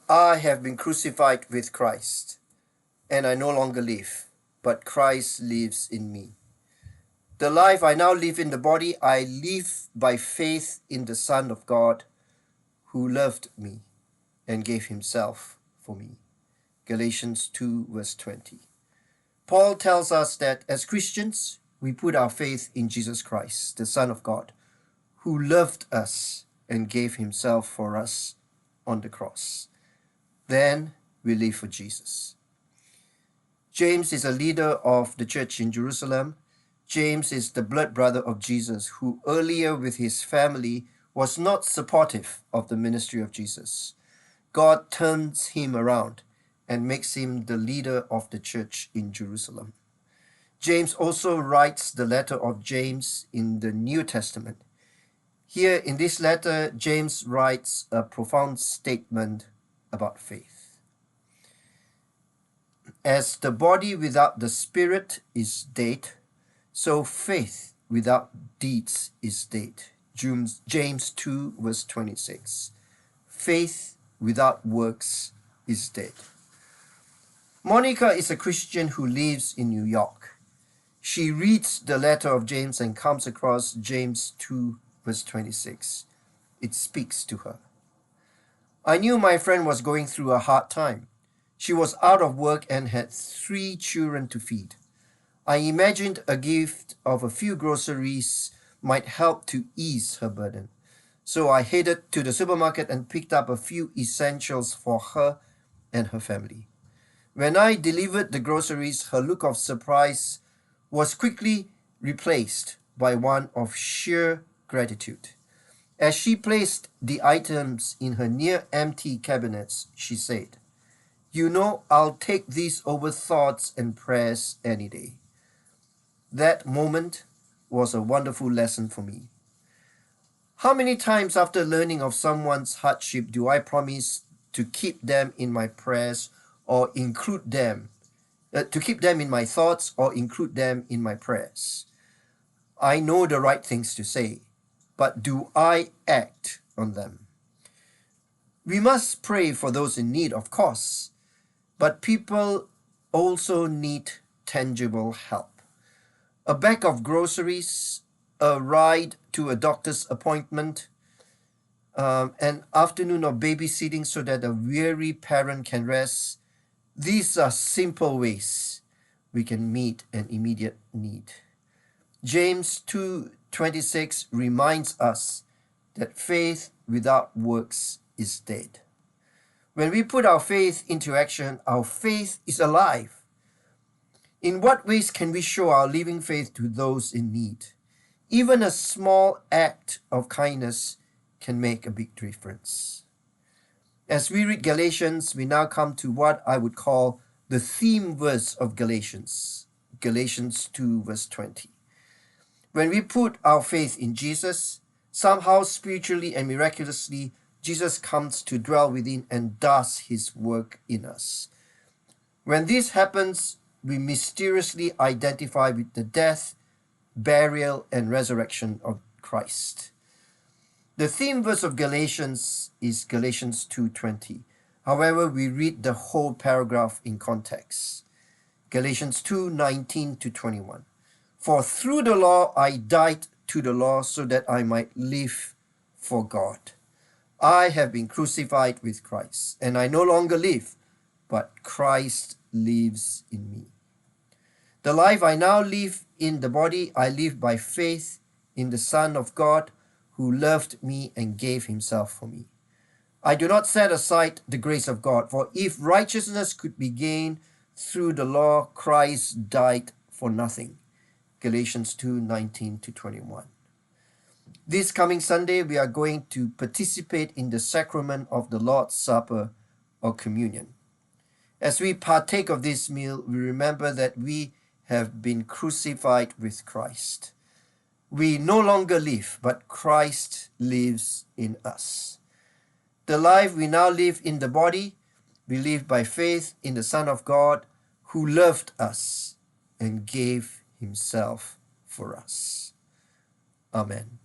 I have been crucified with Christ, and I no longer live, but Christ lives in me. The life I now live in the body, I live by faith in the Son of God, who loved me and gave himself for me. Galatians 2 verse 20. Paul tells us that as Christians, we put our faith in Jesus Christ, the Son of God, who loved us and gave himself for us on the cross. Then we live for Jesus. James is a leader of the church in Jerusalem. James is the blood brother of Jesus, who earlier with his family was not supportive of the ministry of Jesus. God turns him around and makes him the leader of the church in Jerusalem. James also writes the letter of James in the New Testament. Here in this letter, James writes a profound statement about faith. As the body without the spirit is dead, so faith without deeds is dead. James 2 verse 26. Faith without works is dead. Monica is a Christian who lives in New York. She reads the letter of James and comes across James 2 verse 26. It speaks to her. I knew my friend was going through a hard time. She was out of work and had 3 children to feed. I imagined a gift of a few groceries might help to ease her burden. So I headed to the supermarket and picked up a few essentials for her and her family. When I delivered the groceries, her look of surprise was quickly replaced by one of sheer gratitude. As she placed the items in her near-empty cabinets, she said, "You know, I'll take these over thoughts and prayers any day." That moment was a wonderful lesson for me. How many times after learning of someone's hardship do I promise to keep them in my prayers or include them, to keep them in my thoughts or include them in my prayers? I know the right things to say, but do I act on them? We must pray for those in need, of course, but people also need tangible help. A bag of groceries, a ride to a doctor's appointment, an afternoon of babysitting so that a weary parent can rest. These are simple ways we can meet an immediate need. James 2:26 reminds us that faith without works is dead. When we put our faith into action, our faith is alive. In what ways can we show our living faith to those in need? Even a small act of kindness can make a big difference. As we read Galatians, we now come to what I would call the theme verse of Galatians, Galatians 2 verse 20. When we put our faith in Jesus, somehow spiritually and miraculously, Jesus comes to dwell within and does his work in us. When this happens, we mysteriously identify with the death, burial, and resurrection of Christ. The theme verse of Galatians is Galatians 2:20. However, we read the whole paragraph in context. Galatians 2:19 to 21. For through the law I died to the law so that I might live for God. I have been crucified with Christ, and I no longer live, but Christ lives in me. The life I now live in the body, I live by faith in the Son of God, who loved me and gave himself for me. I do not set aside the grace of God, for if righteousness could be gained through the law, Christ died for nothing. Galatians 2:19 to 21. This coming Sunday, we are going to participate in the sacrament of the Lord's Supper or communion. As we partake of this meal, we remember that we have been crucified with Christ. We no longer live, but Christ lives in us. The life we now live in the body, we live by faith in the Son of God, who loved us and gave himself for us. Amen.